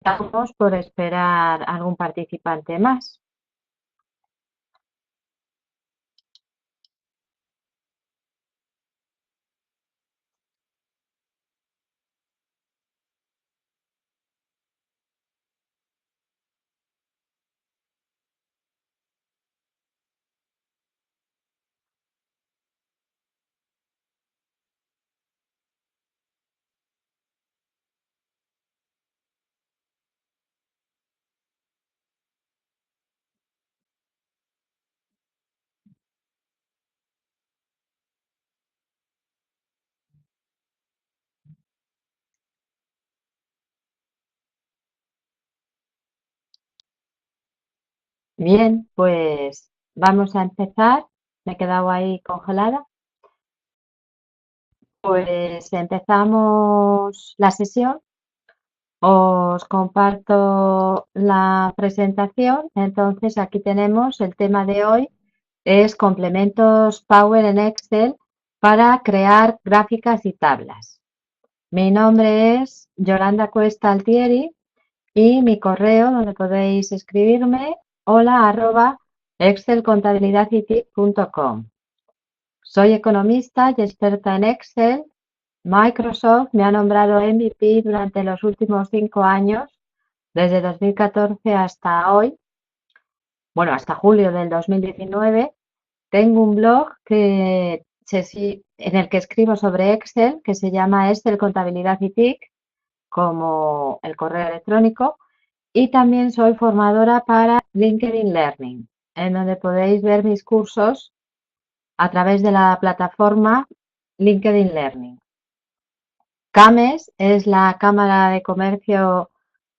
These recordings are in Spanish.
Estamos por esperar algún participante más. Bien, pues vamos a empezar. Me he quedado ahí congelada. Pues empezamos la sesión. Os comparto la presentación. Entonces, aquí tenemos el tema de hoy, es complementos Power en Excel para crear gráficas y tablas. Mi nombre es Yolanda Cuesta Altieri y mi correo donde podéis escribirme hola@excelcontabilidadity.com. Soy economista y experta en Excel. Microsoft me ha nombrado MVP durante los últimos 5 años, desde 2014 hasta hoy, bueno, hasta julio del 2019. Tengo un blog en el que escribo sobre Excel, que se llama Excel Contabilidad y TIC, como el correo electrónico, y también soy formadora para LinkedIn Learning, en donde podéis ver mis cursos a través de la plataforma LinkedIn Learning. CAMES es la Cámara de Comercio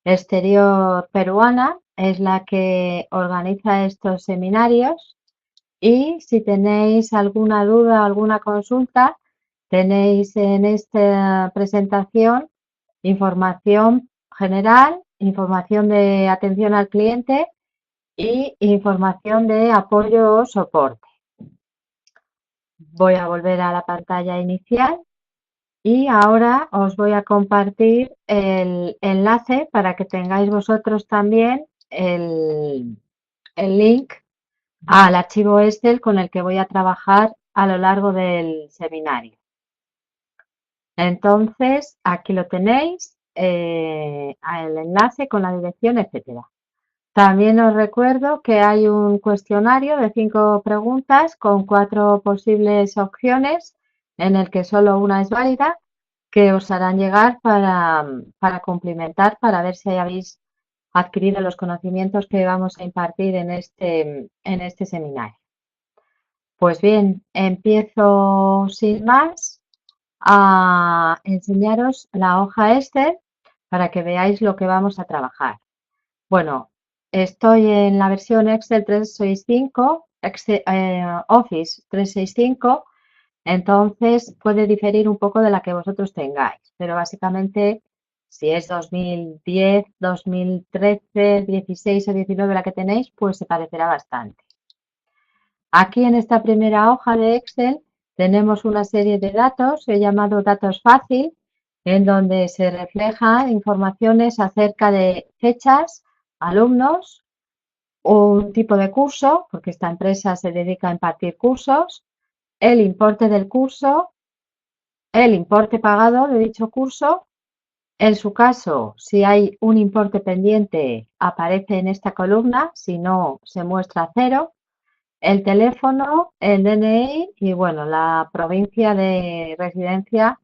Exterior peruana, es la que organiza estos seminarios, y si tenéis alguna duda o alguna consulta, tenéis en esta presentación información general, información de atención al cliente y información de apoyo o soporte. Voy a volver a la pantalla inicial y ahora os voy a compartir el enlace para que tengáis vosotros también el link al archivo Excel con el que voy a trabajar a lo largo del seminario. Entonces, aquí lo tenéis, el enlace con la dirección, etcétera. También os recuerdo que hay un cuestionario de 5 preguntas con 4 posibles opciones, en el que solo una es válida, que os harán llegar para cumplimentar, para ver si habéis adquirido los conocimientos que vamos a impartir en este seminario. Pues bien, empiezo sin más a enseñaros la hoja Excel para que veáis lo que vamos a trabajar. Bueno, estoy en la versión Excel 365, Office 365, entonces puede diferir un poco de la que vosotros tengáis, pero básicamente si es 2010, 2013, 16 o 19 la que tenéis, pues se parecerá bastante. Aquí en esta primera hoja de Excel tenemos una serie de datos, he llamado datos fácil, en donde se reflejan informaciones acerca de fechas, alumnos, un tipo de curso, porque esta empresa se dedica a impartir cursos, el importe del curso, el importe pagado de dicho curso. En su caso, si hay un importe pendiente, aparece en esta columna, si no, se muestra cero. El teléfono, el DNI y, bueno, la provincia de residencia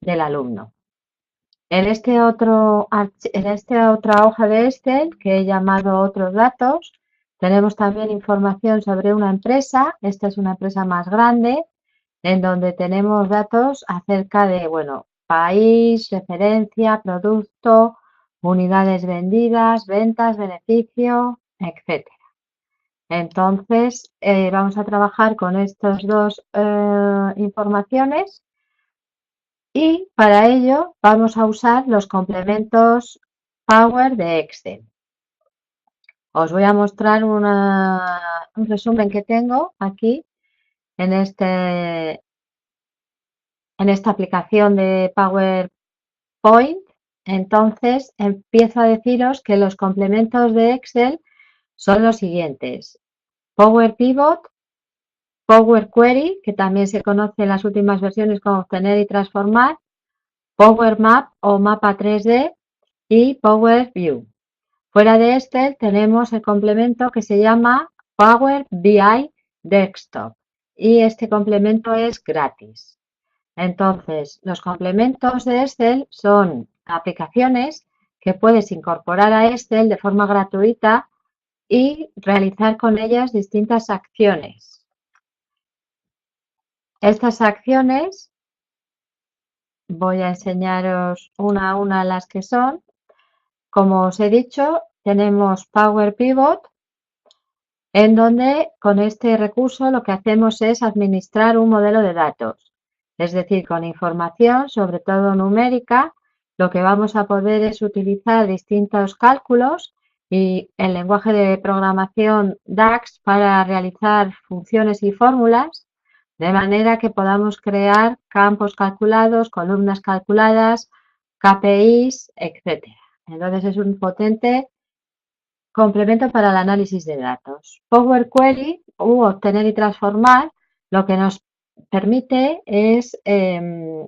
del alumno. En esta otra hoja de Excel, que he llamado otros datos, tenemos también información sobre una empresa. Esta es una empresa más grande, en donde tenemos datos acerca de, bueno, país, referencia, producto, unidades vendidas, ventas, beneficio, etcétera. Entonces, vamos a trabajar con estas dos informaciones, y para ello vamos a usar los complementos Power de Excel. Os voy a mostrar un resumen que tengo aquí en esta aplicación de PowerPoint. Entonces, empiezo a deciros que los complementos de Excel son los siguientes. Power Pivot, Power Query, que también se conoce en las últimas versiones como obtener y transformar, Power Map o mapa 3D y Power View. Fuera de Excel tenemos el complemento que se llama Power BI Desktop y este complemento es gratis. Entonces, los complementos de Excel son aplicaciones que puedes incorporar a Excel de forma gratuita y realizar con ellas distintas acciones. Estas acciones voy a enseñaros una a una las que son. Como os he dicho, tenemos Power Pivot, en donde con este recurso lo que hacemos es administrar un modelo de datos. Es decir, con información, sobre todo numérica, lo que vamos a poder es utilizar distintos cálculos y el lenguaje de programación DAX para realizar funciones y fórmulas, de manera que podamos crear campos calculados, columnas calculadas, KPIs, etc. Entonces es un potente complemento para el análisis de datos. Power Query u obtener y transformar lo que nos permite es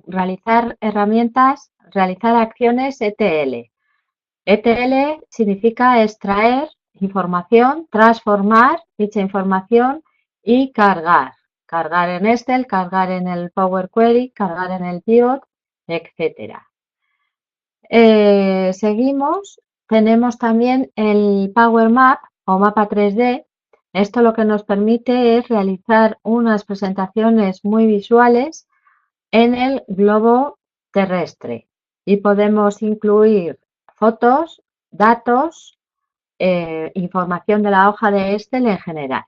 realizar acciones ETL. ETL significa extraer información, transformar dicha información y cargar. Cargar en Excel, cargar en el Power Query, cargar en el Pivot, etcétera. Seguimos, tenemos también el Power Map o mapa 3D. Esto lo que nos permite es realizar unas presentaciones muy visuales en el globo terrestre y podemos incluir fotos, datos, información de la hoja de Excel en general.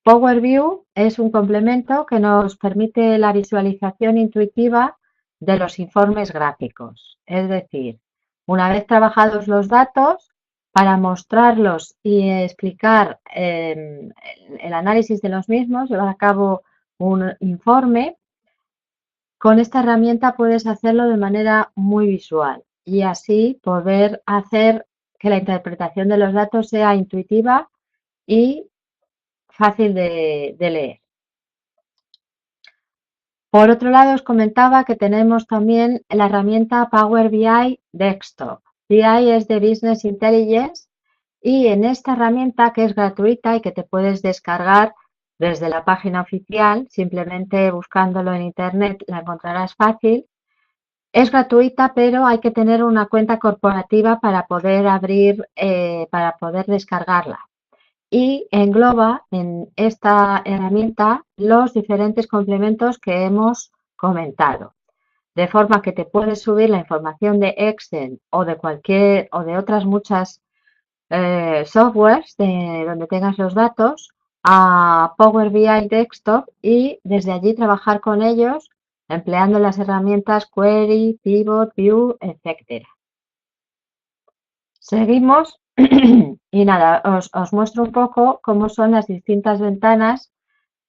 Power View es un complemento que nos permite la visualización intuitiva de los informes gráficos. Es decir, una vez trabajados los datos, para mostrarlos y explicar el análisis de los mismos, llevar a cabo un informe, con esta herramienta puedes hacerlo de manera muy visual y así poder hacer que la interpretación de los datos sea intuitiva y fácil de leer. Por otro lado, os comentaba que tenemos también la herramienta Power BI Desktop. BI es de Business Intelligence y en esta herramienta, que es gratuita y que te puedes descargar desde la página oficial, simplemente buscándolo en internet la encontrarás fácil. Es gratuita, pero hay que tener una cuenta corporativa para poder para poder descargarla. Y engloba en esta herramienta los diferentes complementos que hemos comentado. De forma que te puedes subir la información de Excel o de otras muchas softwares donde tengas los datos a Power BI Desktop y desde allí trabajar con ellos empleando las herramientas Query, Pivot, View, etc. Seguimos y nada, os muestro un poco cómo son las distintas ventanas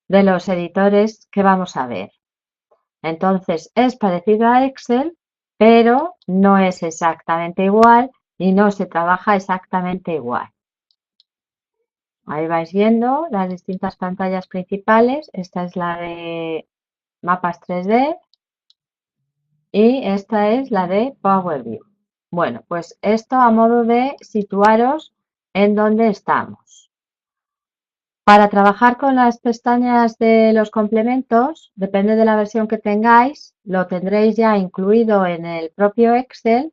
de los editores que vamos a ver. Entonces, es parecido a Excel, pero no es exactamente igual y no se trabaja exactamente igual. Ahí vais viendo las distintas pantallas principales. Esta es la de mapas 3D y esta es la de Power View. Bueno, pues esto a modo de situaros en dónde estamos. Para trabajar con las pestañas de los complementos, depende de la versión que tengáis, lo tendréis ya incluido en el propio Excel,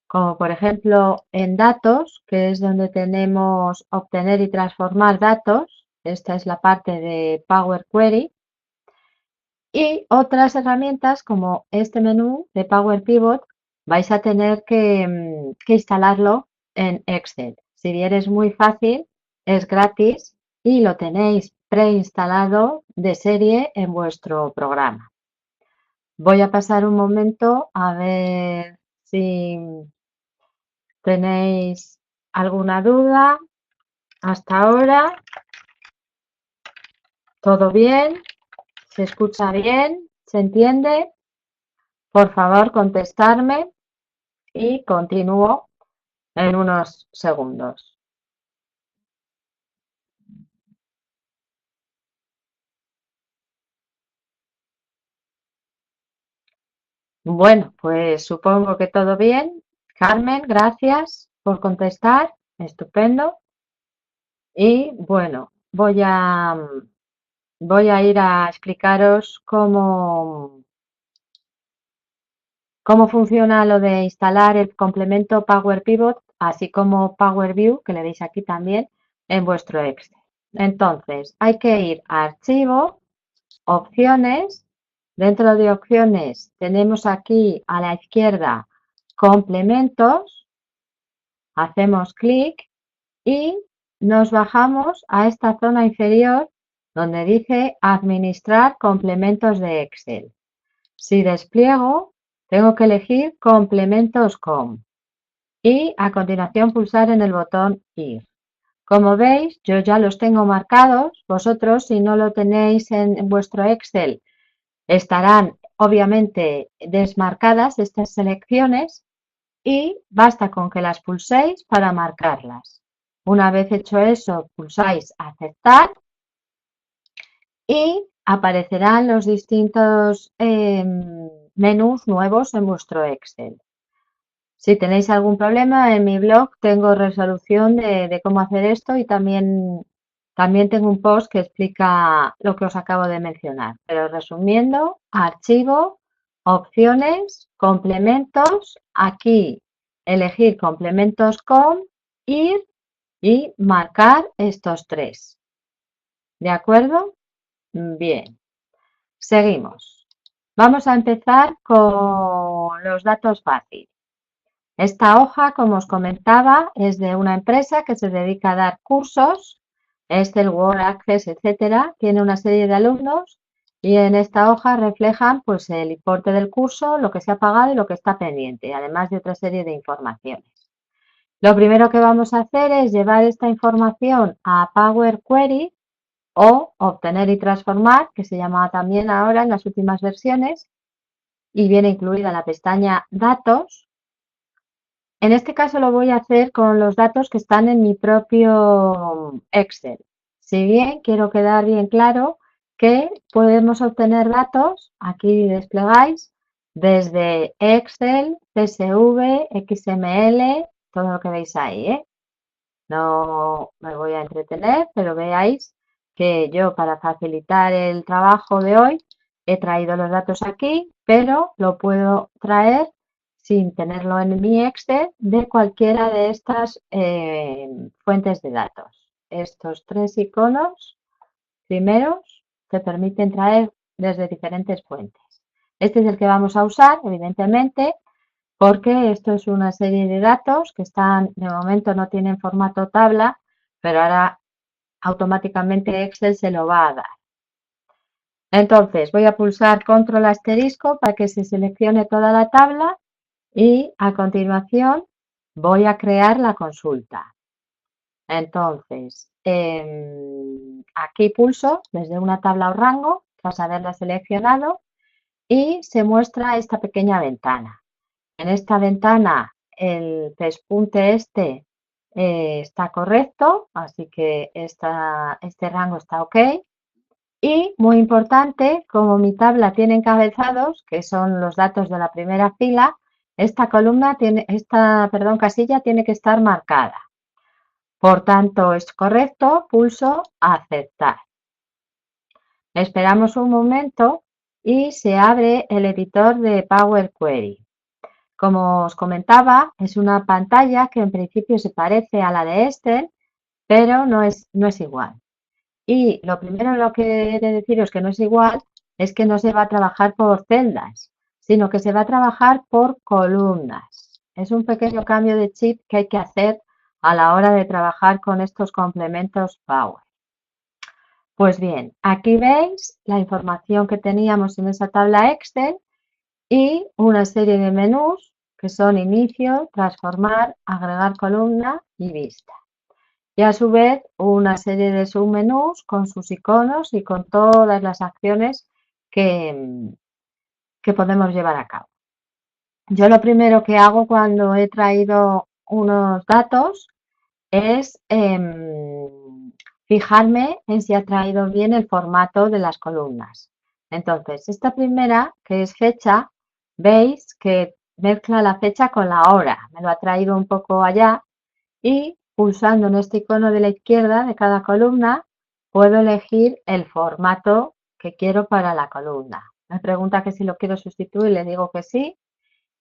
como por ejemplo en datos, que es donde tenemos obtener y transformar datos. Esta es la parte de Power Query. Y otras herramientas como este menú de Power Pivot vais a tener que instalarlo en Excel. Si bien es muy fácil, es gratis y lo tenéis preinstalado de serie en vuestro programa. Voy a pasar un momento a ver si tenéis alguna duda. Hasta ahora, ¿todo bien? ¿Se escucha bien? ¿Se entiende? por favor contestarme y continúo en unos segundos. Bueno, pues supongo que todo bien. Carmen, gracias por contestar. Estupendo. Y bueno, voy a ir a explicaros cómo funciona lo de instalar el complemento Power Pivot, así como Power View, que le veis aquí también, en vuestro Excel. Entonces, hay que ir a Archivo, Opciones. Dentro de Opciones tenemos aquí a la izquierda Complementos. Hacemos clic y nos bajamos a esta zona inferior donde dice Administrar complementos de Excel. Si despliego, tengo que elegir Complementos com y a continuación pulsar en el botón Ir. Como veis, yo ya los tengo marcados. Vosotros, si no lo tenéis en vuestro Excel, estarán obviamente desmarcadas estas selecciones y basta con que las pulséis para marcarlas. Una vez hecho eso, pulsáis Aceptar y aparecerán los distintos menús nuevos en vuestro Excel. Si tenéis algún problema, en mi blog tengo resolución de cómo hacer esto y también tengo un post que explica lo que os acabo de mencionar. Pero resumiendo, archivo, opciones, complementos, aquí elegir complementos con, ir y marcar estos tres. ¿De acuerdo? Bien, seguimos. Vamos a empezar con los datos fáciles. Esta hoja, como os comentaba, es de una empresa que se dedica a dar cursos, Excel, Word, Access, etcétera. Tiene una serie de alumnos y en esta hoja reflejan pues el importe del curso, lo que se ha pagado y lo que está pendiente, además de otra serie de informaciones. Lo primero que vamos a hacer es llevar esta información a Power Query o obtener y transformar, que se llama también ahora en las últimas versiones y viene incluida en la pestaña Datos. En este caso lo voy a hacer con los datos que están en mi propio Excel. Si bien quiero quedar bien claro que podemos obtener datos, aquí desplegáis, desde Excel, CSV, XML, todo lo que veis ahí, ¿eh? No me voy a entretener, pero veáis que yo para facilitar el trabajo de hoy he traído los datos aquí, pero lo puedo traer sin tenerlo en mi Excel de cualquiera de estas fuentes de datos. Estos tres iconos primeros te permiten traer desde diferentes fuentes. Este es el que vamos a usar, evidentemente, porque esto es una serie de datos que están, de momento no tienen formato tabla, pero ahora automáticamente Excel se lo va a dar. Entonces voy a pulsar control asterisco para que se seleccione toda la tabla y a continuación voy a crear la consulta. Entonces, aquí pulso desde una tabla o rango tras haberla seleccionado y se muestra esta pequeña ventana. En esta ventana el pespunte este está correcto, así que este rango está ok. Y muy importante, como mi tabla tiene encabezados, que son los datos de la primera fila, casilla tiene que estar marcada. Por tanto, es correcto, pulso aceptar. Esperamos un momento y se abre el editor de Power Query. Como os comentaba, es una pantalla que en principio se parece a la de Excel, pero no es igual. Y lo primero en lo que he de deciros que no es igual es que no se va a trabajar por celdas, sino que se va a trabajar por columnas. Es un pequeño cambio de chip que hay que hacer a la hora de trabajar con estos complementos Power. Pues bien, aquí veis la información que teníamos en esa tabla Excel y una serie de menús que son inicio, transformar, agregar columna y vista. Y a su vez una serie de submenús con sus iconos y con todas las acciones que podemos llevar a cabo. Yo lo primero que hago cuando he traído unos datos es fijarme en si ha traído bien el formato de las columnas. Entonces, esta primera, que es fecha, veis que mezcla la fecha con la hora. Me lo ha traído un poco allá y pulsando en este icono de la izquierda de cada columna, puedo elegir el formato que quiero para la columna. Me pregunta que si lo quiero sustituir, le digo que sí.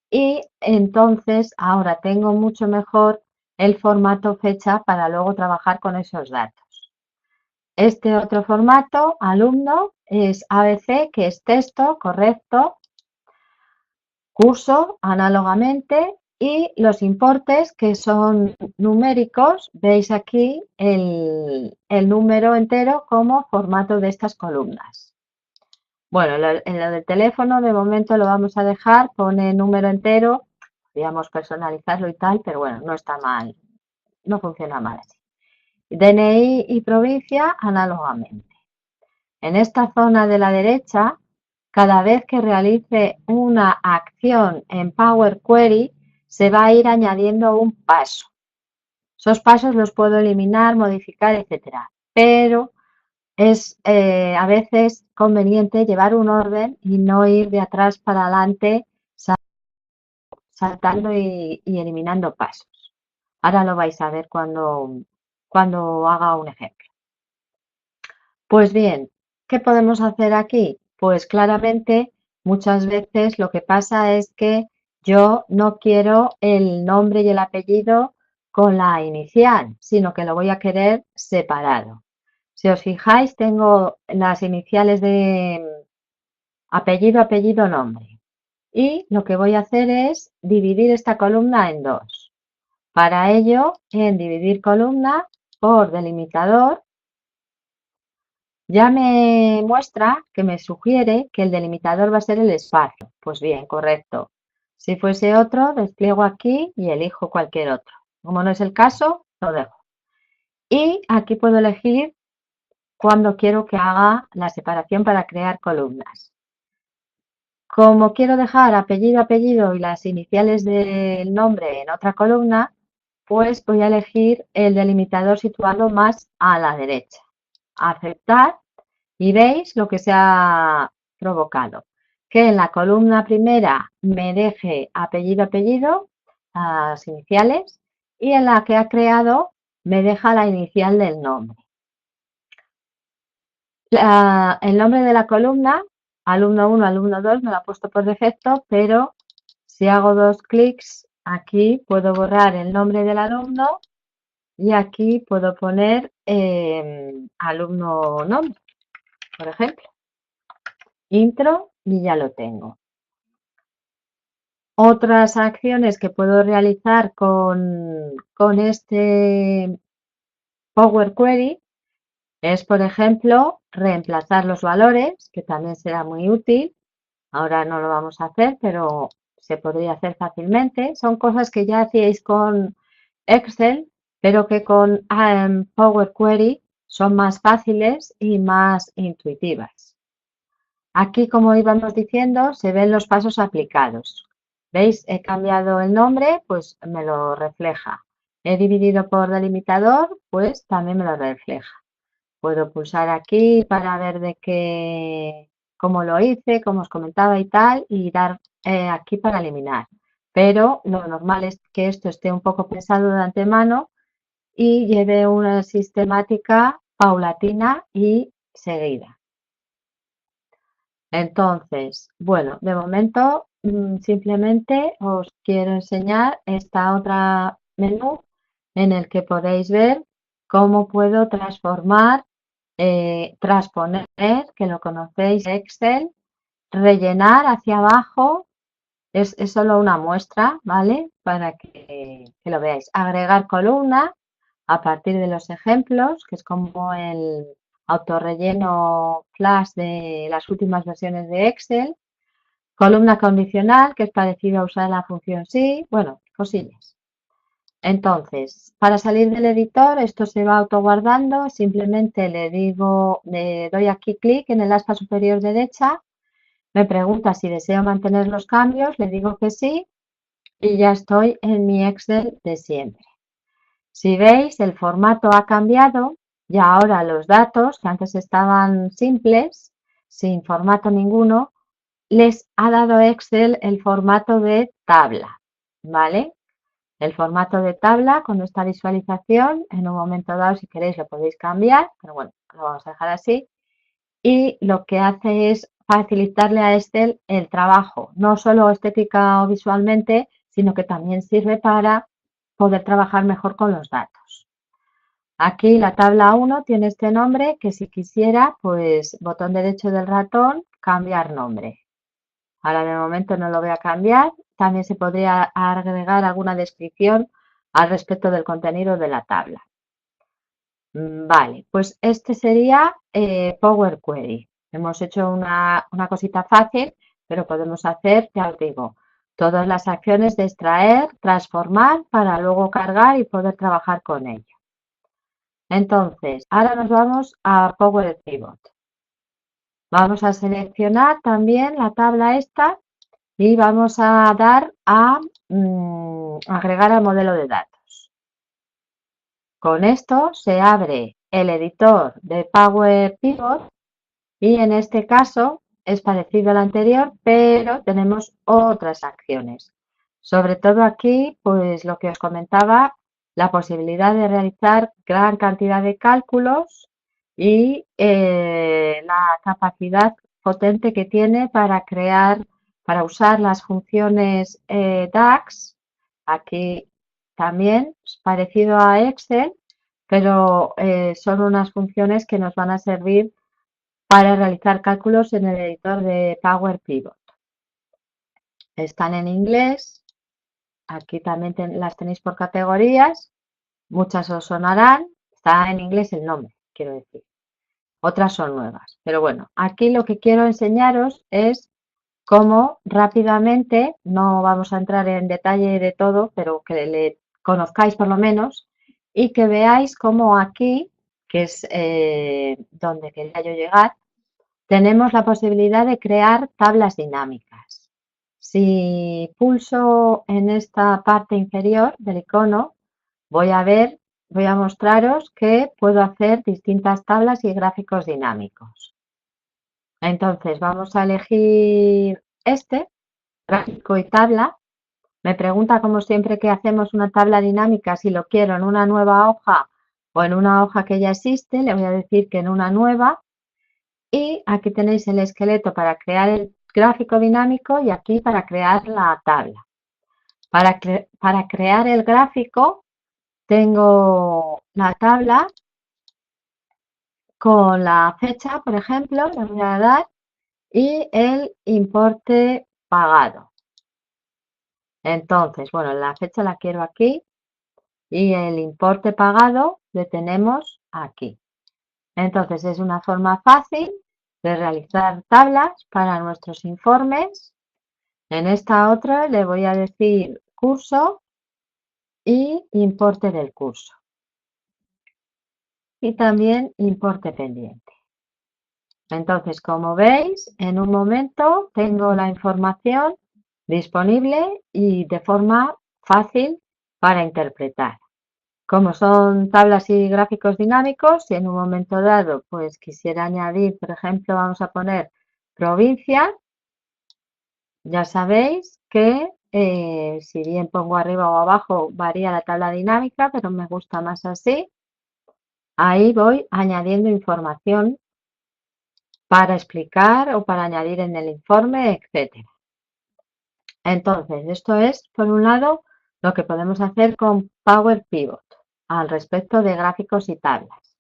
Y entonces ahora tengo mucho mejor el formato fecha para luego trabajar con esos datos. Este otro formato, alumno, es ABC, que es texto, correcto, curso, análogamente, y los importes, que son numéricos, veis aquí el número entero como formato de estas columnas. Bueno, en lo del teléfono de momento lo vamos a dejar, pone número entero, podríamos personalizarlo y tal, pero bueno, no está mal, no funciona mal así. DNI y provincia análogamente. En esta zona de la derecha, cada vez que realice una acción en Power Query, se va a ir añadiendo un paso. Esos pasos los puedo eliminar, modificar, etcétera. Pero es a veces conveniente llevar un orden y no ir de atrás para adelante saltando y eliminando pasos. Ahora lo vais a ver cuando haga un ejemplo. Pues bien, ¿qué podemos hacer aquí? Pues claramente muchas veces lo que pasa es que yo no quiero el nombre y el apellido con la inicial, sino que lo voy a querer separado. Si os fijáis, tengo las iniciales de apellido, apellido, nombre. Y lo que voy a hacer es dividir esta columna en dos. Para ello, en dividir columna por delimitador, ya me muestra que me sugiere que el delimitador va a ser el espacio. Pues bien, correcto. Si fuese otro, despliego aquí y elijo cualquier otro. Como no es el caso, lo dejo. Y aquí puedo elegir cuando quiero que haga la separación para crear columnas. Como quiero dejar apellido, apellido y las iniciales del nombre en otra columna, pues voy a elegir el delimitador situado más a la derecha. Aceptar y veis lo que se ha provocado. Que en la columna primera me deje apellido, apellido, las iniciales, y en la que ha creado me deja la inicial del nombre. El nombre de la columna, alumno 1, alumno 2, me lo ha puesto por defecto, pero si hago dos clics aquí puedo borrar el nombre del alumno y aquí puedo poner alumno nombre, por ejemplo, intro y ya lo tengo. Otras acciones que puedo realizar con este Power Query es, por ejemplo, reemplazar los valores, que también será muy útil. Ahora no lo vamos a hacer, pero se podría hacer fácilmente. Son cosas que ya hacíais con Excel, pero que con Power Query son más fáciles y más intuitivas. Aquí, como íbamos diciendo, se ven los pasos aplicados. ¿Veis? He cambiado el nombre, pues me lo refleja. He dividido por delimitador, pues también me lo refleja. Puedo pulsar aquí para ver cómo lo hice, como os comentaba y tal, y dar aquí para eliminar. Pero lo normal es que esto esté un poco pensado de antemano y lleve una sistemática paulatina y seguida. Entonces, bueno, de momento simplemente os quiero enseñar esta otra menú en el que podéis ver cómo puedo transformar, transponer, que lo conocéis, Excel, rellenar hacia abajo, es solo una muestra, ¿vale? Para que lo veáis. Agregar columna a partir de los ejemplos, que es como el autorrelleno flash de las últimas versiones de Excel. Columna condicional, que es parecido a usar la función sí. Bueno, cosillas. Entonces, para salir del editor, esto se va autoguardando. Simplemente le doy aquí clic en el aspa superior derecha. Me pregunta si deseo mantener los cambios, le digo que sí y ya estoy en mi Excel de siempre. Si veis, el formato ha cambiado y ahora los datos, que antes estaban simples, sin formato ninguno, les ha dado Excel el formato de tabla, ¿vale? El formato de tabla con esta visualización, en un momento dado, si queréis, lo podéis cambiar, pero bueno, lo vamos a dejar así. Y lo que hace es facilitarle a Excel el trabajo, no solo estética o visualmente, sino que también sirve para poder trabajar mejor con los datos. Aquí la tabla 1 tiene este nombre que si quisiera, pues botón derecho del ratón, cambiar nombre. Ahora de momento no lo voy a cambiar. También se podría agregar alguna descripción al respecto del contenido de la tabla. Vale, pues este sería Power Query. Hemos hecho una cosita fácil, pero podemos hacer, ya os digo, todas las acciones de extraer, transformar para luego cargar y poder trabajar con ello. Entonces, ahora nos vamos a Power Pivot. Vamos a seleccionar también la tabla esta y vamos a dar a agregar al modelo de datos. Con esto se abre el editor de Power Pivot y en este caso es parecido al anterior, pero tenemos otras acciones. Sobre todo aquí, pues lo que os comentaba, la posibilidad de realizar gran cantidad de cálculos y la capacidad potente que tiene para crear, para usar las funciones DAX. Aquí también es parecido a Excel, pero son unas funciones que nos van a servir para realizar cálculos en el editor de Power Pivot. Están en inglés, aquí también las tenéis por categorías, muchas os sonarán, está en inglés el nombre, quiero decir. Otras son nuevas, pero bueno, aquí lo que quiero enseñaros es cómo rápidamente, no vamos a entrar en detalle de todo, pero que le conozcáis por lo menos y que veáis cómo aquí, que es donde quería yo llegar, tenemos la posibilidad de crear tablas dinámicas. Si pulso en esta parte inferior del icono, voy a mostraros que puedo hacer distintas tablas y gráficos dinámicos. Entonces vamos a elegir este, gráfico y tabla. Me pregunta como siempre que hacemos una tabla dinámica si lo quiero en una nueva hoja o en una hoja que ya existe. Le voy a decir que en una nueva. Y aquí tenéis el esqueleto para crear el gráfico dinámico y aquí para crear la tabla. Para crear el gráfico tengo la tabla con la fecha, por ejemplo, le voy a dar, y el importe pagado. Entonces, bueno, la fecha la quiero aquí y el importe pagado le tenemos aquí. Entonces, es una forma fácil de realizar tablas para nuestros informes. En esta otra le voy a decir curso y importe del curso. Y también importe pendiente. Entonces, como veis, en un momento tengo la información disponible y de forma fácil para interpretar. Como son tablas y gráficos dinámicos, si en un momento dado pues quisiera añadir, por ejemplo, vamos a poner provincia, ya sabéis que si bien pongo arriba o abajo varía la tabla dinámica, pero me gusta más así. Ahí voy añadiendo información para explicar o para añadir en el informe, etcétera. Entonces, esto es, por un lado, lo que podemos hacer con Power Pivot al respecto de gráficos y tablas.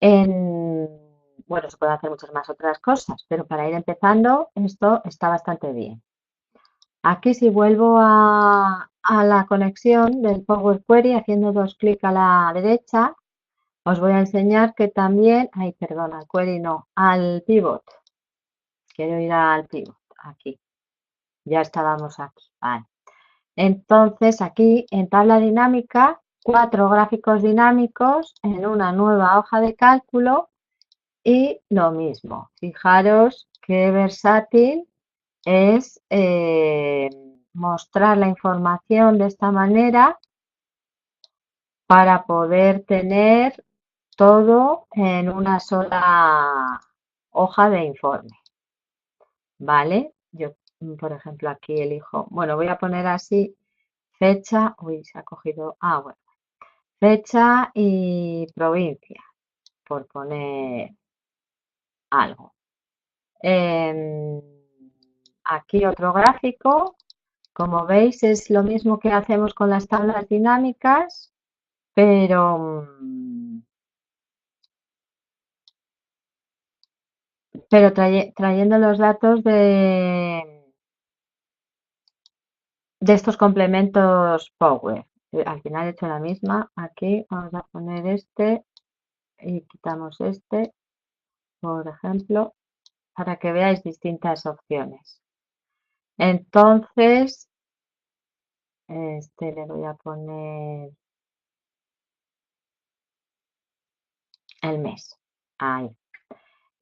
Bueno, se pueden hacer muchas más otras cosas, pero para ir empezando, esto está bastante bien. Aquí si vuelvo a la conexión del Power Query haciendo dos clics a la derecha, os voy a enseñar que también, perdón, al query no, al pivot. Quiero ir al pivot, aquí. Ya estábamos aquí, vale. Entonces aquí en tabla dinámica, 4 gráficos dinámicos en una nueva hoja de cálculo y lo mismo. Fijaros qué versátil es mostrar la información de esta manera para poder tener todo en una sola hoja de informe, ¿vale? Yo, por ejemplo, aquí elijo, bueno, voy a poner así fecha, uy, se ha cogido, bueno, fecha y provincia, por poner algo. Aquí otro gráfico, como veis es lo mismo que hacemos con las tablas dinámicas, pero trayendo los datos de estos complementos Power. Al final he hecho la misma. Aquí vamos a poner este y quitamos este, por ejemplo, para que veáis distintas opciones. Entonces, este le voy a poner el mes. Ahí.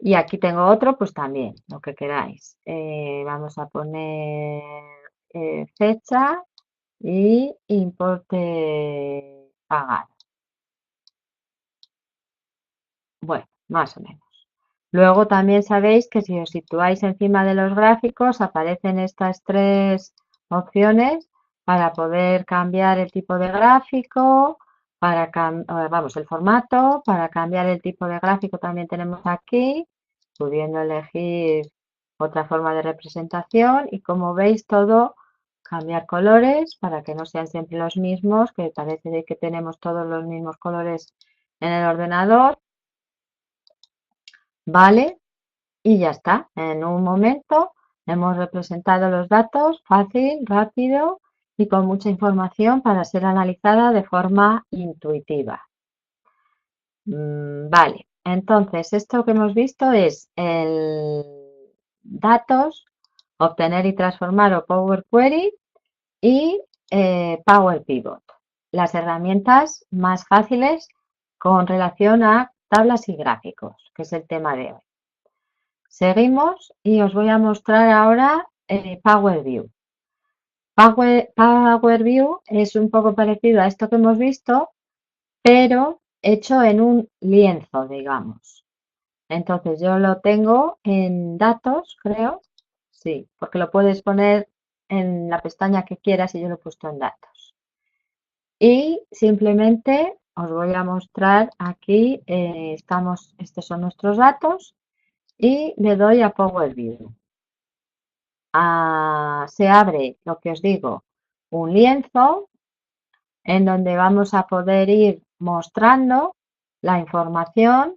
Y aquí tengo otro, pues también, lo que queráis. Vamos a poner fecha y importe pagado. Bueno, más o menos. Luego también sabéis que si os situáis encima de los gráficos aparecen estas tres opciones para poder cambiar el tipo de gráfico, vamos, el formato, para cambiar el tipo de gráfico también tenemos aquí, pudiendo elegir otra forma de representación y como veis todo, cambiar colores para que no sean siempre los mismos, que parece que tenemos todos los mismos colores en el ordenador, ¿vale? Y ya está, en un momento hemos representado los datos fácil, rápido y con mucha información para ser analizada de forma intuitiva. Vale, entonces esto que hemos visto es el datos, obtener y transformar o Power Query y Power Pivot, las herramientas más fáciles con relación a tablas y gráficos, que es el tema de hoy. Seguimos y os voy a mostrar ahora Power View. Power View es un poco parecido a esto que hemos visto, pero hecho en un lienzo, digamos. Entonces yo lo tengo en datos, creo. Sí, porque lo puedes poner en la pestaña que quieras y yo lo he puesto en datos. Y simplemente os voy a mostrar aquí, estos son nuestros datos y le doy a Power View. Se abre, lo que os digo, un lienzo en donde vamos a poder ir mostrando la información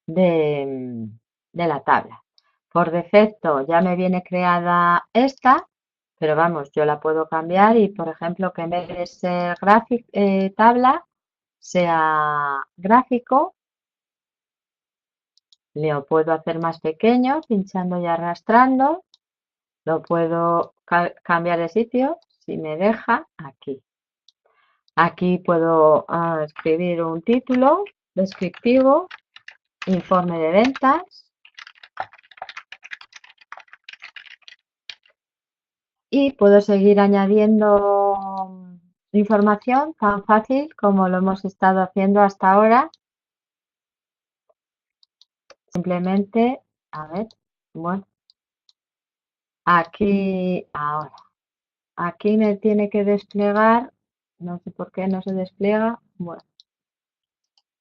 de la tabla. Por defecto ya me viene creada esta, pero vamos, yo la puedo cambiar y, por ejemplo, que en vez de ser tabla, sea gráfico. Lo puedo hacer más pequeño, pinchando y arrastrando. Lo puedo cambiar de sitio si me deja aquí. Aquí puedo escribir un título descriptivo, informe de ventas y puedo seguir añadiendo información tan fácil como lo hemos estado haciendo hasta ahora. Simplemente, a ver, bueno, aquí ahora. Aquí me tiene que desplegar, no sé por qué no se despliega. Bueno,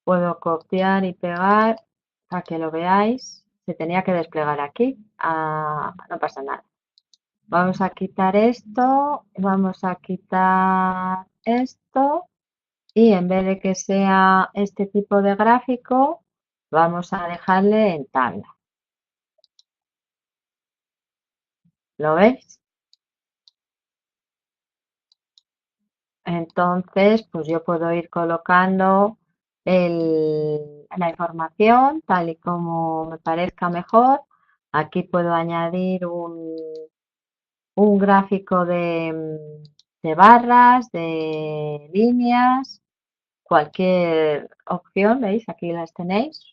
puedo copiar y pegar para que lo veáis. Se tenía que desplegar aquí. No pasa nada. Vamos a quitar esto, vamos a quitar esto y en vez de que sea este tipo de gráfico, vamos a dejarle en tabla. ¿Lo veis? Entonces, pues yo puedo ir colocando la información tal y como me parezca mejor. Aquí puedo añadir un gráfico de barras, de líneas, cualquier opción, ¿veis? Aquí las tenéis.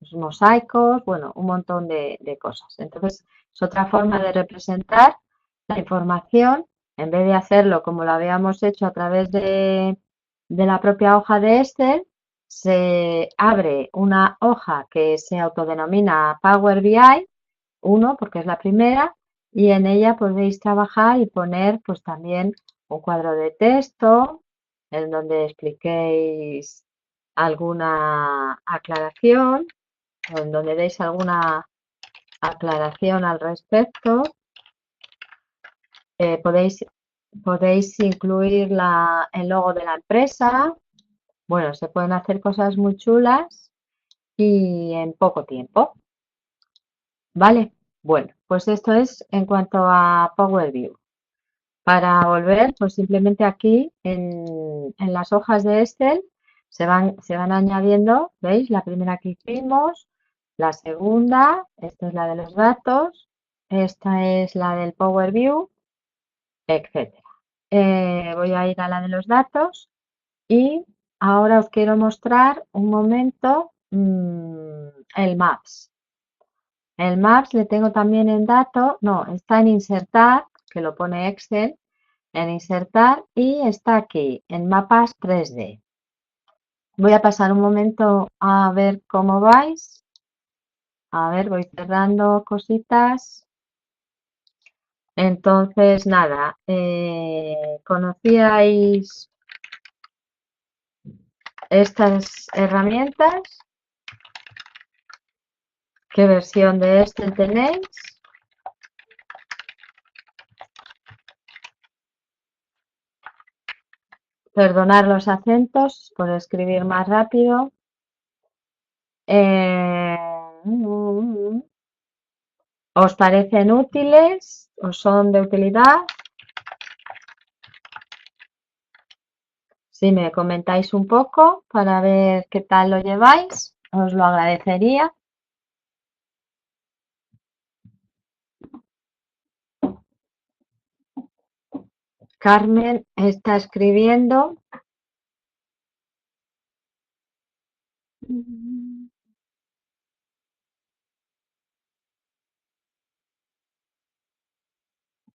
Los mosaicos, bueno, un montón de cosas. Entonces, es otra forma de representar la información en vez de hacerlo como lo habíamos hecho a través de la propia hoja de Excel, se abre una hoja que se autodenomina Power BI 1, porque es la primera, y en ella podéis trabajar y poner pues también un cuadro de texto en donde expliquéis alguna aclaración o en donde deis alguna aclaración al respecto. Podéis incluir el logo de la empresa. Bueno, se pueden hacer cosas muy chulas y en poco tiempo. ¿Vale? Bueno, pues esto es en cuanto a Power View. Para volver, pues simplemente aquí en las hojas de Excel se van añadiendo, ¿veis? La primera que hicimos, la segunda, esta es la de los datos, esta es la del Power View, etcétera. Voy a ir a la de los datos y ahora os quiero mostrar un momento el Maps. El Maps le tengo también en dato, no, está en insertar, que lo pone Excel, en insertar y está aquí en mapas 3D. Voy a pasar un momento a ver cómo vais. A ver, voy cerrando cositas. Entonces, nada, ¿conocíais estas herramientas? ¿Qué versión de Excel tenéis? Perdonar los acentos por escribir más rápido. ¿Os parecen útiles? ¿Os son de utilidad? Si me comentáis un poco para ver qué tal lo lleváis, os lo agradecería. Carmen está escribiendo.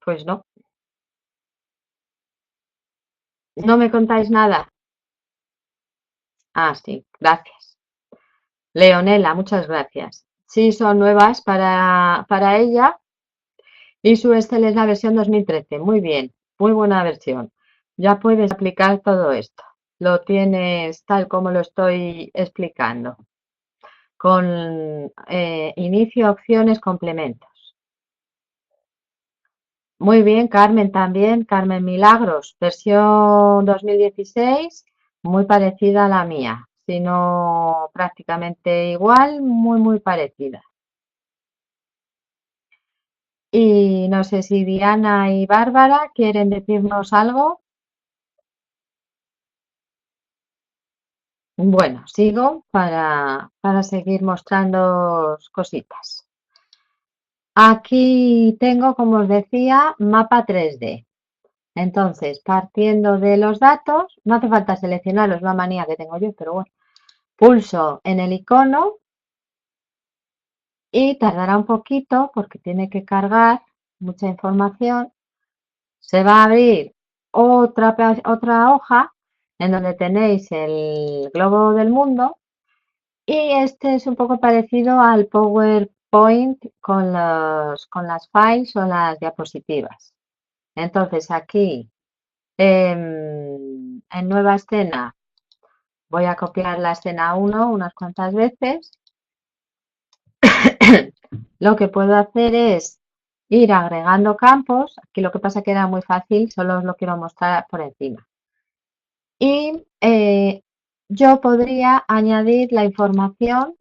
Pues no, no me contáis nada. Ah, sí, gracias. Leonela, muchas gracias. Sí, son nuevas para ella y su Excel es la versión 2013. Muy bien, muy buena versión. Ya puedes aplicar todo esto. Lo tienes tal como lo estoy explicando, con inicio, opciones, complementos. Muy bien, Carmen también, Carmen Milagros, versión 2016, muy parecida a la mía, sino prácticamente igual, muy parecida. Y no sé si Diana y Bárbara quieren decirnos algo. Bueno, sigo para seguir mostrando cositas. Aquí tengo, como os decía, mapa 3D. Entonces, partiendo de los datos, no hace falta seleccionarlos, la manía que tengo yo, pero bueno, pulso en el icono y tardará un poquito porque tiene que cargar mucha información. Se va a abrir otra hoja en donde tenéis el globo del mundo y este es un poco parecido al PowerPoint con las files o las diapositivas. Entonces aquí en nueva escena voy a copiar la escena 1 unas cuantas veces. Lo que puedo hacer es ir agregando campos. Aquí lo que pasa que era muy fácil, solo os lo quiero mostrar por encima. Y yo podría añadir la información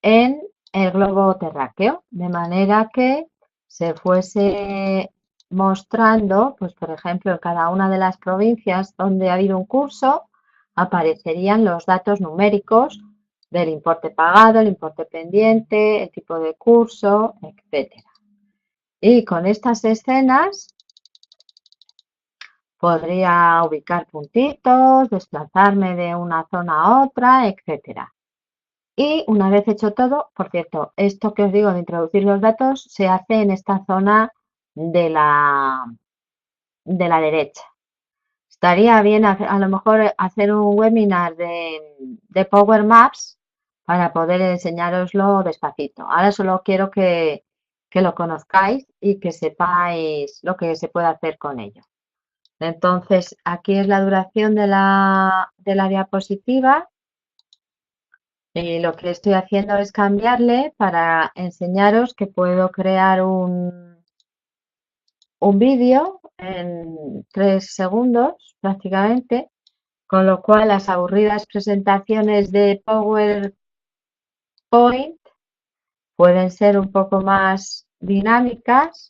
en el globo terráqueo, de manera que se fuese mostrando, pues por ejemplo, en cada una de las provincias donde ha habido un curso, aparecerían los datos numéricos del importe pagado, el importe pendiente, el tipo de curso, etcétera. Y con estas escenas podría ubicar puntitos, desplazarme de una zona a otra, etcétera. Y una vez hecho todo, por cierto, esto que os digo de introducir los datos se hace en esta zona de la de la derecha. Estaría bien a lo mejor hacer un webinar de Power Maps para poder enseñároslo despacito. Ahora solo quiero que lo conozcáis y que sepáis lo que se puede hacer con ello. Entonces, aquí es la duración de la diapositiva y lo que estoy haciendo es cambiarle para enseñaros que puedo crear un vídeo en 3 segundos prácticamente, con lo cual las aburridas presentaciones de PowerPoint pueden ser un poco más dinámicas.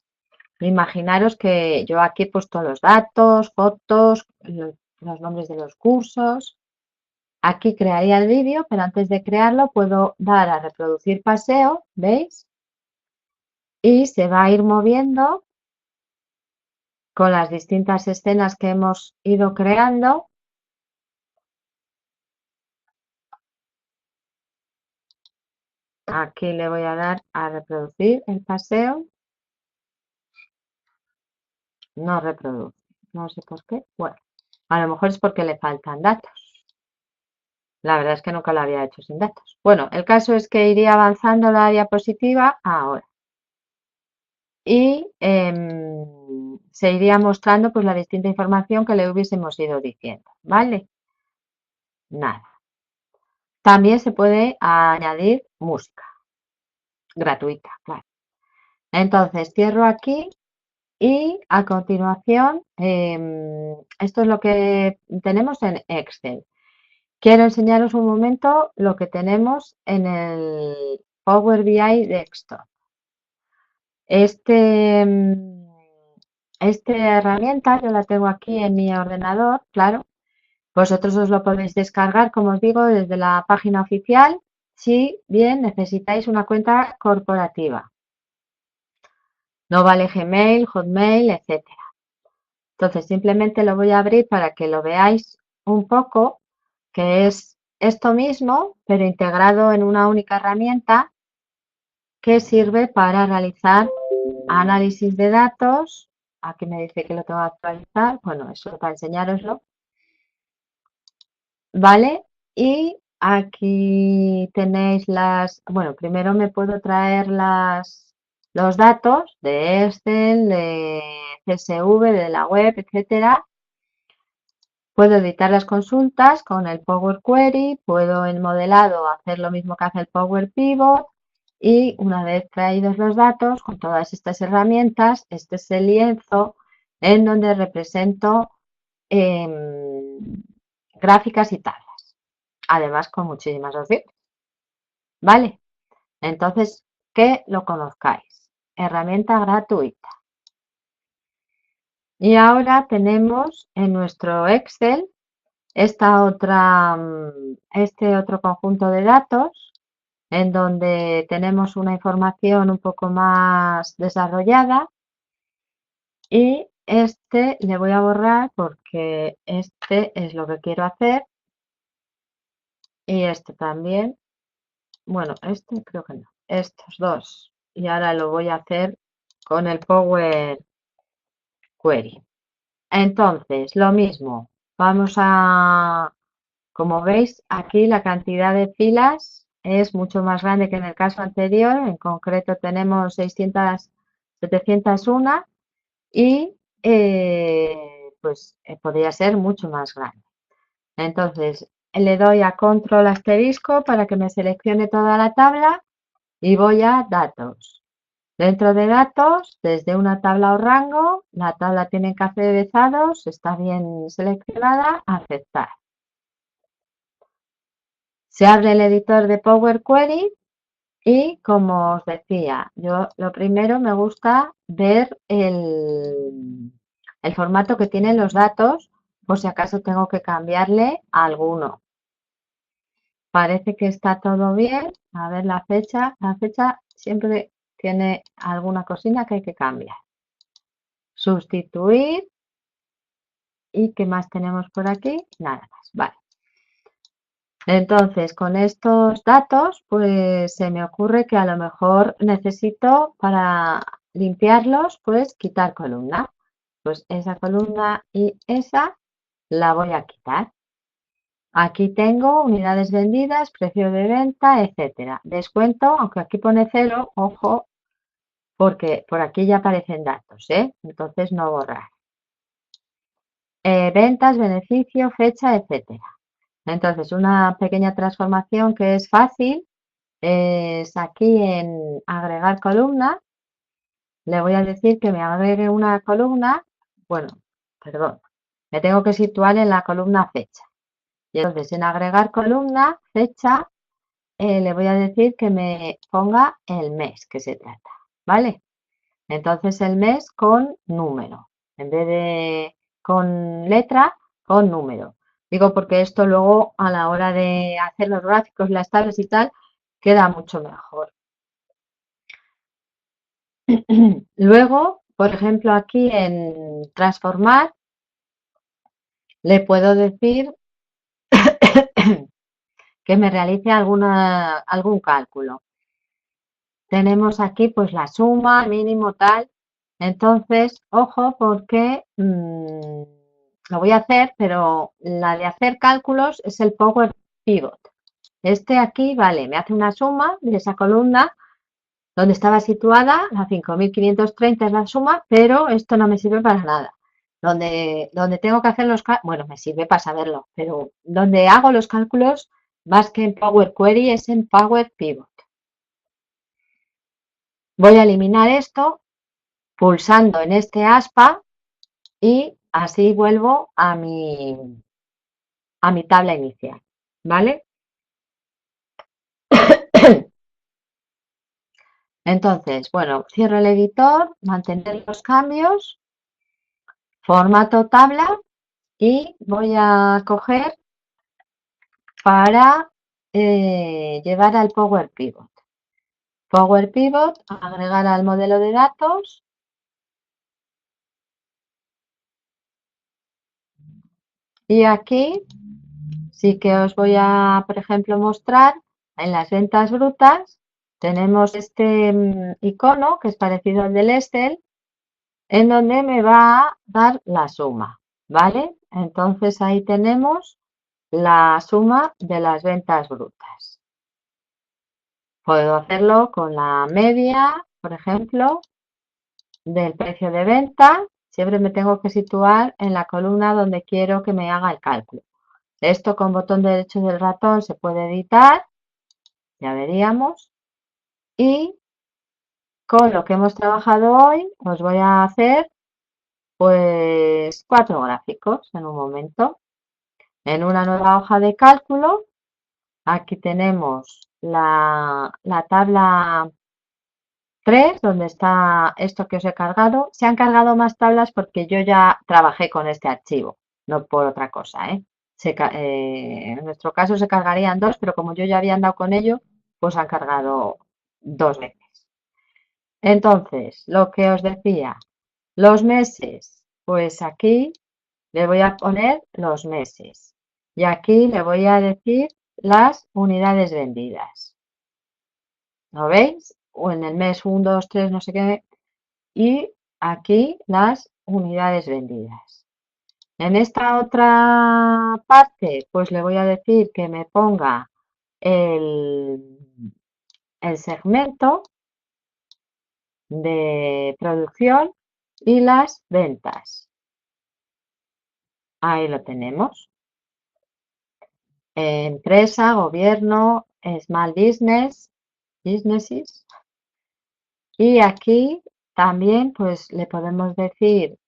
Imaginaros que yo aquí he puesto los datos, fotos, los nombres de los cursos. Aquí crearía el vídeo, pero antes de crearlo puedo dar a reproducir paseo, ¿veis? Y se va a ir moviendo con las distintas escenas que hemos ido creando. Aquí le voy a dar a reproducir el paseo. No reproduce. No sé por qué. Bueno, a lo mejor es porque le faltan datos. La verdad es que nunca lo había hecho sin datos. Bueno, el caso es que iría avanzando la diapositiva ahora. Y se iría mostrando pues la distinta información que le hubiésemos ido diciendo. ¿Vale? Nada. También se puede añadir música. Gratuita, claro. Entonces cierro aquí. Y a continuación, esto es lo que tenemos en Excel. Quiero enseñaros un momento lo que tenemos en el Power BI Desktop. Esta herramienta yo la tengo aquí en mi ordenador, claro. Vosotros os lo podéis descargar, como os digo, desde la página oficial, si bien necesitáis una cuenta corporativa. No vale Gmail, Hotmail, etcétera. Entonces simplemente lo voy a abrir para que lo veáis un poco, que es esto mismo, pero integrado en una única herramienta que sirve para realizar análisis de datos. Aquí me dice que lo tengo que actualizar. Bueno, eso para enseñároslo. ¿Vale? Y aquí tenéis bueno, primero me puedo traer los datos de Excel, de CSV, de la web, etcétera. Puedo editar las consultas con el Power Query, puedo en modelado hacer lo mismo que hace el Power Pivot y una vez traídos los datos con todas estas herramientas, este es el lienzo en donde represento gráficas y tablas, además con muchísimas opciones. ¿Vale? Entonces, que lo conozcáis. Herramienta gratuita. Y ahora tenemos en nuestro Excel este otro conjunto de datos en donde tenemos una información un poco más desarrollada y este le voy a borrar porque este es lo que quiero hacer y este también, bueno, este creo que no, estos dos y ahora lo voy a hacer con el Power Query. Entonces, lo mismo, vamos a, como veis, aquí la cantidad de filas es mucho más grande que en el caso anterior. En concreto tenemos 701 y podría ser mucho más grande. Entonces, le doy a control asterisco para que me seleccione toda la tabla y voy a datos. Dentro de datos, desde una tabla o rango, la tabla tiene encabezados, está bien seleccionada, aceptar. Se abre el editor de Power Query y, como os decía, yo lo primero me gusta ver el formato que tienen los datos, por si acaso tengo que cambiarle a alguno. Parece que está todo bien. A ver la fecha. La fecha siempre tiene alguna cosilla que hay que cambiar. Sustituir. ¿Y qué más tenemos por aquí? Nada más. Vale. Entonces, con estos datos, pues se me ocurre que a lo mejor necesito para limpiarlos, pues quitar columna. pues esa columna y esa la voy a quitar. Aquí tengo unidades vendidas, precio de venta, etcétera. Descuento, aunque aquí pone cero, ojo, porque por aquí ya aparecen datos, ¿eh? Entonces no borrar. Ventas, beneficio, fecha, etcétera. Entonces, una pequeña transformación que es fácil es aquí en agregar columna. Le voy a decir que me agregue una columna. Bueno, perdón, me tengo que situar en la columna fecha. Y entonces, en agregar columna, fecha, le voy a decir que me ponga el mes que se trata, ¿vale? Entonces el mes con número, en vez de con letra, con número. Digo porque esto luego a la hora de hacer los gráficos, las tablas y tal, queda mucho mejor. Luego, por ejemplo, aquí en transformar, le puedo decir que me realice algún cálculo. Tenemos aquí pues la suma, mínimo, tal. Entonces, ojo, porque lo voy a hacer, pero la de hacer cálculos es el Power Pivot. Este aquí, vale, me hace una suma de esa columna donde estaba situada, la 5.530 es la suma, pero esto no me sirve para nada. Donde tengo que hacer los cálculos, bueno, me sirve para saberlo, pero donde hago los cálculos, más que en Power Query, es en Power Pivot. Voy a eliminar esto pulsando en este aspa y así vuelvo a mi tabla inicial, ¿vale? Entonces, bueno, cierro el editor, mantener los cambios, formato tabla y voy a coger para llevar al Power Pivot. Power Pivot, agregar al modelo de datos. Y aquí sí que os voy a, por ejemplo, mostrar en las ventas brutas. Tenemos este icono que es parecido al del Excel, en donde me va a dar la suma, ¿vale? Entonces ahí tenemos la suma de las ventas brutas. Puedo hacerlo con la media, por ejemplo, del precio de venta. Siempre me tengo que situar en la columna donde quiero que me haga el cálculo. Esto con botón derecho del ratón se puede editar, ya veríamos. Y con lo que hemos trabajado hoy, os voy a hacer pues 4 gráficos en un momento. En una nueva hoja de cálculo, aquí tenemos la tabla 3, donde está esto que os he cargado. Se han cargado más tablas porque yo ya trabajé con este archivo, no por otra cosa, ¿eh? En nuestro caso se cargarían 2, pero como yo ya había andado con ello, pues han cargado 2 veces. Entonces, lo que os decía, los meses, pues aquí le voy a poner los meses y aquí le voy a decir las unidades vendidas. ¿Lo veis? O en el mes 1, 2, 3, no sé qué. Y aquí las unidades vendidas. En esta otra parte, pues le voy a decir que me ponga el segmento de producción y las ventas. Ahí lo tenemos. Empresa, gobierno, small business, businesses. Y aquí también pues le podemos decir,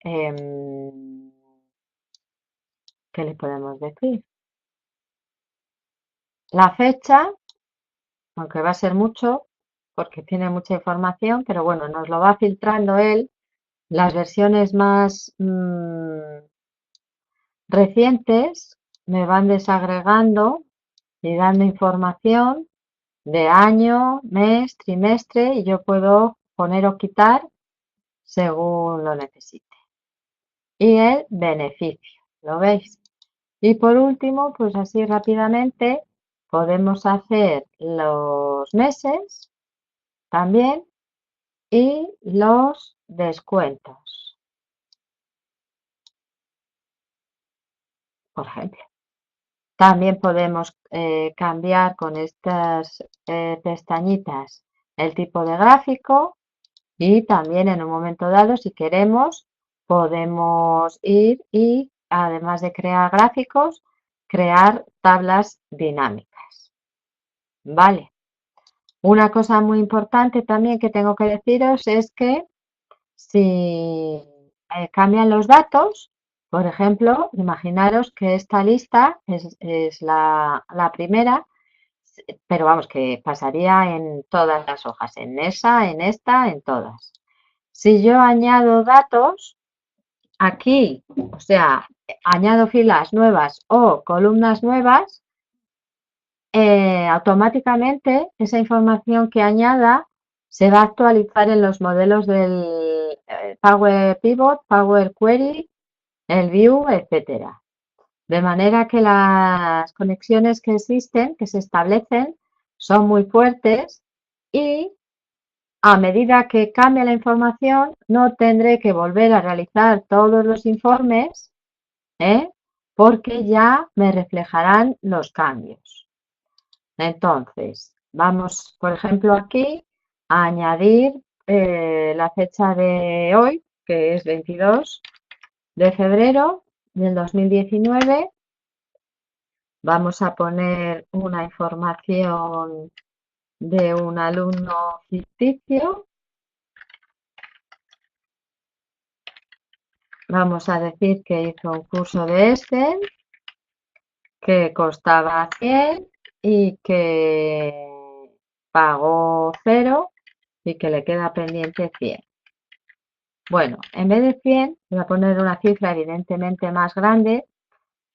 ¿qué le podemos decir? La fecha, aunque va a ser mucho, porque tiene mucha información, pero bueno, nos lo va filtrando él. Las versiones más recientes me van desagregando y dando información de año, mes, trimestre y yo puedo poner o quitar según lo necesite. Y el beneficio, ¿lo veis? Y por último, pues así rápidamente podemos hacer los meses también y los descuentos. por ejemplo. También podemos cambiar con estas pestañitas el tipo de gráfico y también en un momento dado, si queremos, podemos ir y, además de crear gráficos, crear tablas dinámicas. Vale. Una cosa muy importante también que tengo que deciros es que si cambian los datos, por ejemplo, imaginaros que esta lista es la primera, pero vamos, que pasaría en todas las hojas, en esa, en esta, en todas. Si yo añado datos aquí, o sea, añado filas nuevas o columnas nuevas, automáticamente esa información que añada se va a actualizar en los modelos del Power Pivot, Power Query, el View, etcétera. De manera que las conexiones que existen, que se establecen, son muy fuertes y a medida que cambia la información no tendré que volver a realizar todos los informes, ¿eh? Porque ya me reflejarán los cambios. Entonces, vamos, por ejemplo, aquí a añadir la fecha de hoy, que es 22 de febrero del 2019. Vamos a poner una información de un alumno ficticio. Vamos a decir que hizo un curso de Excel que costaba 100 y que pagó 0 y que le queda pendiente 100. Bueno, en vez de 100 voy a poner una cifra evidentemente más grande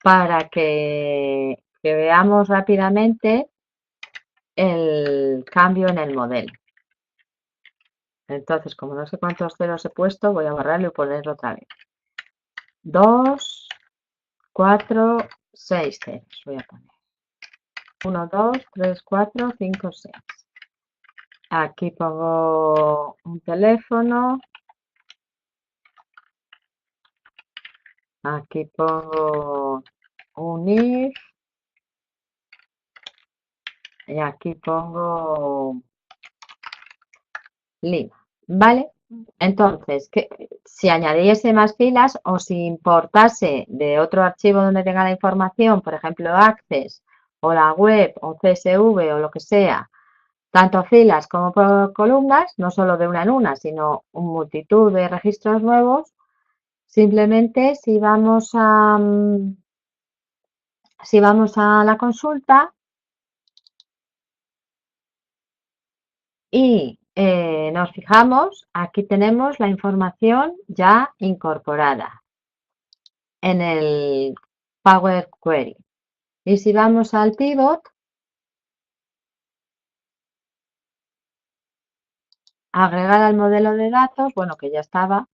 para que veamos rápidamente el cambio en el modelo. Entonces, como no sé cuántos ceros he puesto, voy a borrarlo y ponerlo otra vez. 2, 4, 6 ceros voy a poner. 1, 2, 3, 4, 5, 6. Aquí pongo un teléfono. Aquí pongo un if. Y aquí pongo Lima. ¿Vale? Entonces, si añadiese más filas o si importase de otro archivo donde tenga la información, por ejemplo, Access o la web o CSV o lo que sea, tanto filas como por columnas, no solo de una en una, sino multitud de registros nuevos, simplemente si vamos a la consulta y nos fijamos, aquí tenemos la información ya incorporada en el Power Query. Y si vamos al pivot, agregar al modelo de datos, bueno, que ya estaba,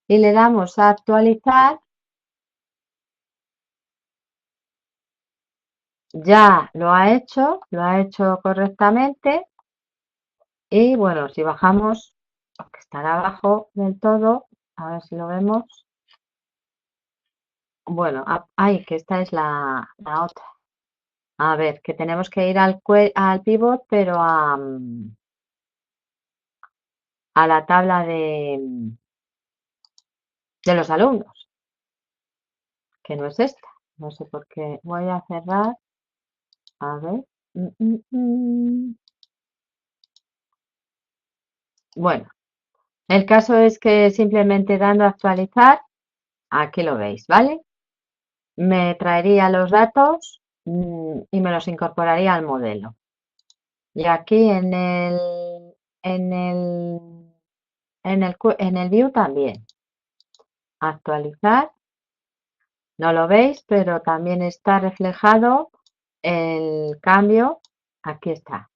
y le damos a actualizar, ya lo ha hecho correctamente. Y bueno, si bajamos, que estará abajo del todo, a ver si lo vemos. Bueno, ahí, que esta es la otra. A ver, que tenemos que ir al pivot, pero a la tabla de los alumnos, que no es esta. No sé por qué. Voy a cerrar. A ver. Bueno, el caso es que simplemente dando a actualizar, aquí lo veis, ¿vale? Me traería los datos y me los incorporaría al modelo. Y aquí en el view también. Actualizar. No lo veis, pero también está reflejado el cambio. Aquí está.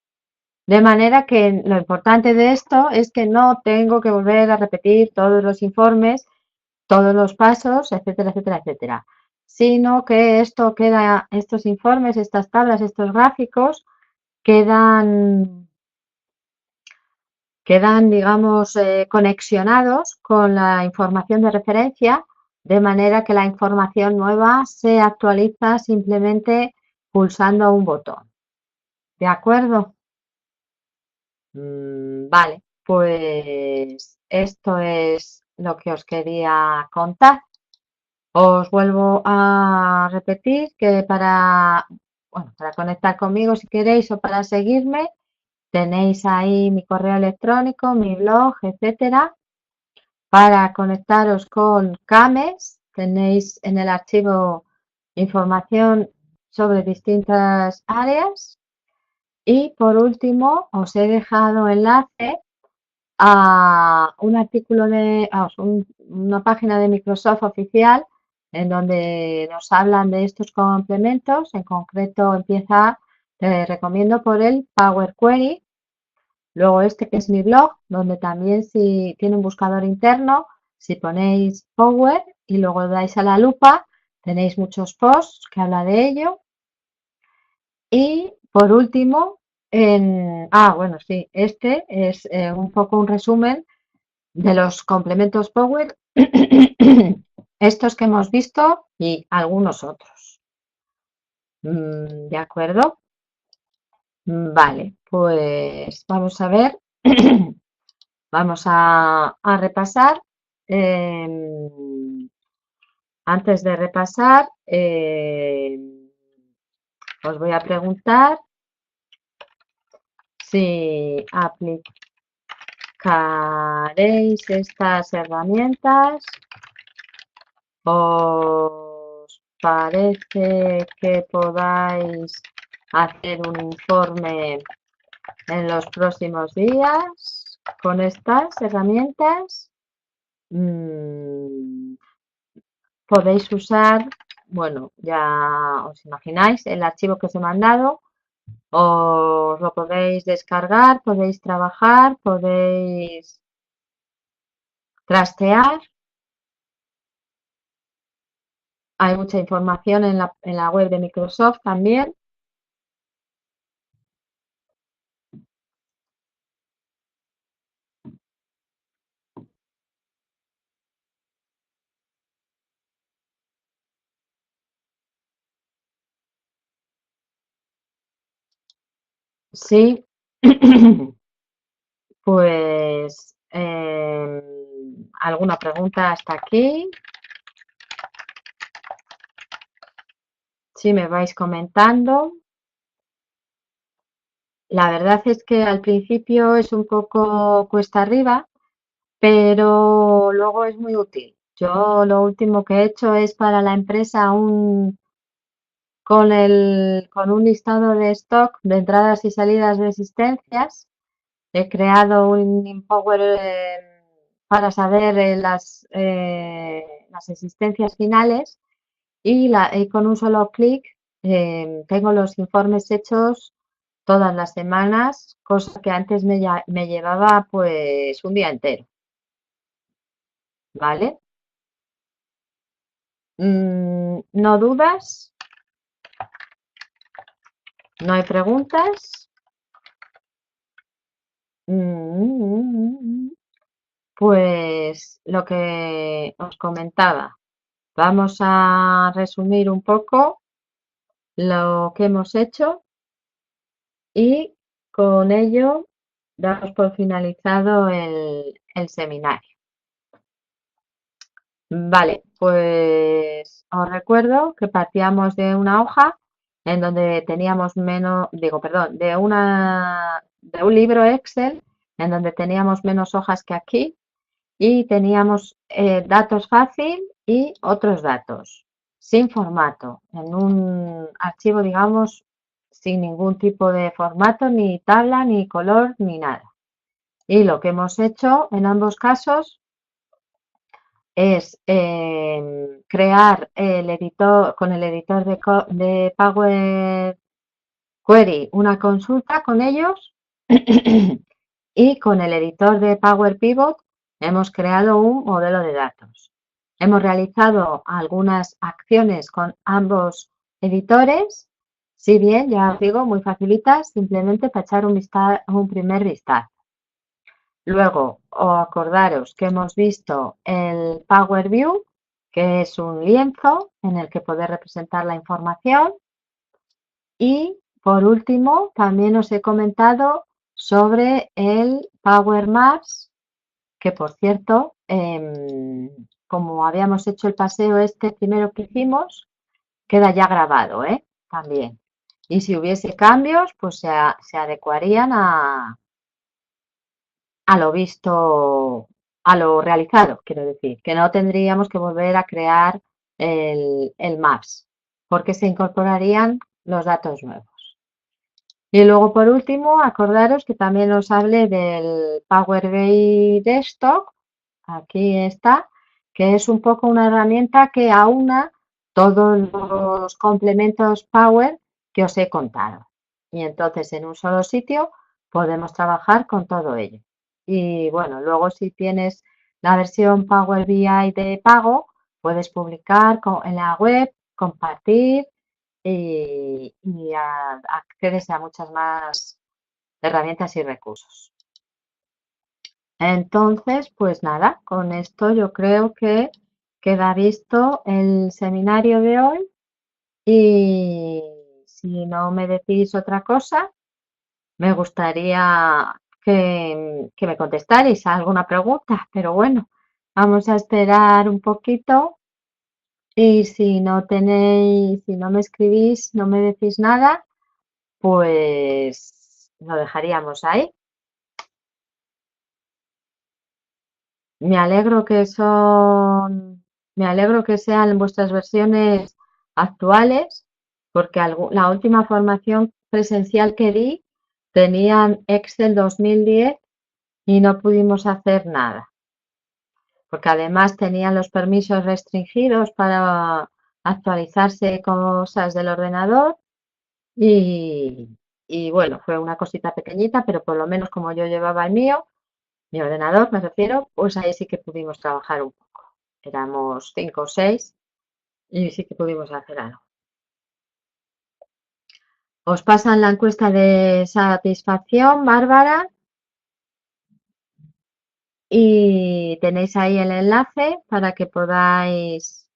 De manera que lo importante de esto es que no tengo que volver a repetir todos los informes, todos los pasos, etcétera, etcétera, etcétera, sino que esto queda, estos informes, estas tablas, estos gráficos quedan, digamos, conexionados con la información de referencia, de manera que la información nueva se actualiza simplemente pulsando un botón. ¿De acuerdo? Vale, pues esto es lo que os quería contar. Os vuelvo a repetir que para conectar conmigo si queréis o para seguirme, tenéis ahí mi correo electrónico, mi blog, etcétera. Para conectaros con Cames, tenéis en el archivo información sobre distintas áreas. Y por último, os he dejado enlace a un artículo una página de Microsoft oficial en donde nos hablan de estos complementos. En concreto, te recomiendo por el Power Query. Luego este que es mi blog, donde también si tiene un buscador interno, si ponéis Power y luego dais a la lupa, tenéis muchos posts que habla de ello. Y por último, bueno, sí, este es un poco un resumen de los complementos Power, estos que hemos visto y algunos otros. ¿De acuerdo? Vale, pues vamos a ver. Vamos a repasar. Antes de repasar, os voy a preguntar si aplicaréis estas herramientas. ¿Os parece que podáis hacer un informe en los próximos días con estas herramientas? Podéis usar, bueno, ya os imagináis el archivo que os he mandado, os lo podéis descargar, podéis trabajar, podéis trastear. Hay mucha información en la web de Microsoft también. Sí, pues ¿alguna pregunta hasta aquí? Si me vais comentando. La verdad es que al principio es un poco cuesta arriba, pero luego es muy útil. Yo lo último que he hecho es para la empresa con un listado de stock de entradas y salidas de existencias. He creado un Empower para saber las existencias finales y con un solo clic tengo los informes hechos todas las semanas, cosa que antes me llevaba pues un día entero, ¿vale? ¿No dudas? ¿No hay preguntas? Pues lo que os comentaba, vamos a resumir un poco lo que hemos hecho y con ello damos por finalizado el seminario. Vale, pues os recuerdo que partíamos de una hoja en donde teníamos de un libro Excel en donde teníamos menos hojas que aquí y teníamos datos fácil y otros datos sin formato, en un archivo, digamos, sin ningún tipo de formato, ni tabla, ni color, ni nada. Y lo que hemos hecho en ambos casos es crear el editor con el editor de Power Query una consulta con ellos y con el editor de Power Pivot hemos creado un modelo de datos. Hemos realizado algunas acciones con ambos editores, si bien, ya os digo, muy facilitas, simplemente para echar un primer vistazo. Luego, acordaros que hemos visto el Power View, que es un lienzo en el que poder representar la información. Y por último, también os he comentado sobre el Power Maps, que por cierto, como habíamos hecho el paseo este primero que hicimos, queda ya grabado, también. Y si hubiese cambios, pues se adecuarían a lo visto, a lo realizado, quiero decir, que no tendríamos que volver a crear el Maps, porque se incorporarían los datos nuevos. Y luego, por último, acordaros que también os hablé del Power BI Desktop, aquí está, que es un poco una herramienta que aúna todos los complementos Power que os he contado. Y entonces en un solo sitio podemos trabajar con todo ello. Y bueno, luego si tienes la versión Power BI de pago, puedes publicar en la web, compartir y accedes a muchas más herramientas y recursos. Entonces, pues nada, con esto yo creo que queda visto el seminario de hoy y si no me decís otra cosa, me gustaría que me contestarais a alguna pregunta, pero bueno, vamos a esperar un poquito y si no tenéis, si no me escribís, no me decís nada, pues lo dejaríamos ahí. Me alegro me alegro que sean vuestras versiones actuales, porque la última formación presencial que di tenían Excel 2010 y no pudimos hacer nada, porque además tenían los permisos restringidos para actualizarse cosas del ordenador y, y bueno, fue una cosita pequeñita, pero por lo menos como yo llevaba el mío, mi ordenador me refiero, pues ahí sí que pudimos trabajar un poco. Éramos 5 o 6 y sí que pudimos hacer algo. Os pasan la encuesta de satisfacción, Bárbara, y tenéis ahí el enlace para que podáis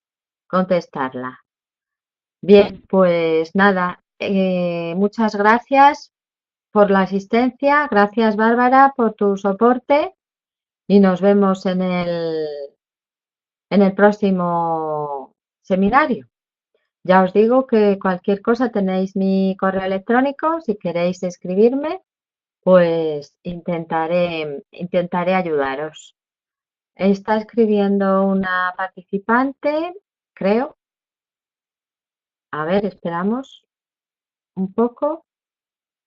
contestarla. Bien, pues nada, muchas gracias por la asistencia, gracias Bárbara por tu soporte y nos vemos en el próximo seminario. Ya os digo que cualquier cosa tenéis mi correo electrónico, si queréis escribirme, pues intentaré ayudaros. Está escribiendo una participante, creo. A ver, esperamos un poco.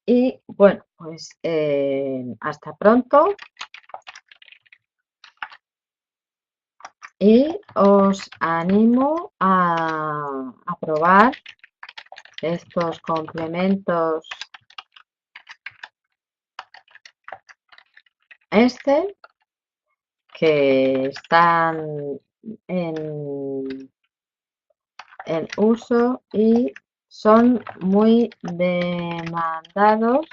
Y bueno, pues hasta pronto y os animo a probar estos complementos Excel que están en, en uso y son muy demandados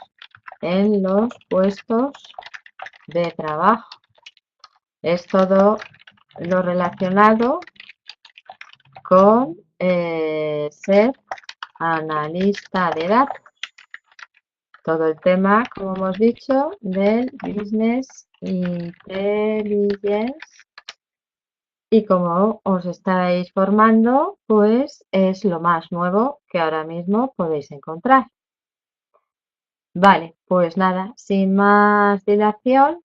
en los puestos de trabajo. Es todo lo relacionado con ser analista de datos. Todo el tema, como hemos dicho, del Business Intelligence. Y como os estáis formando, pues es lo más nuevo que ahora mismo podéis encontrar. Vale, pues nada, sin más dilación,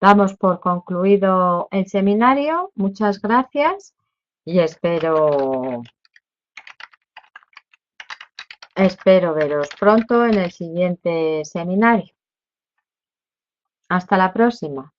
damos por concluido el seminario. Muchas gracias y espero veros pronto en el siguiente seminario. Hasta la próxima.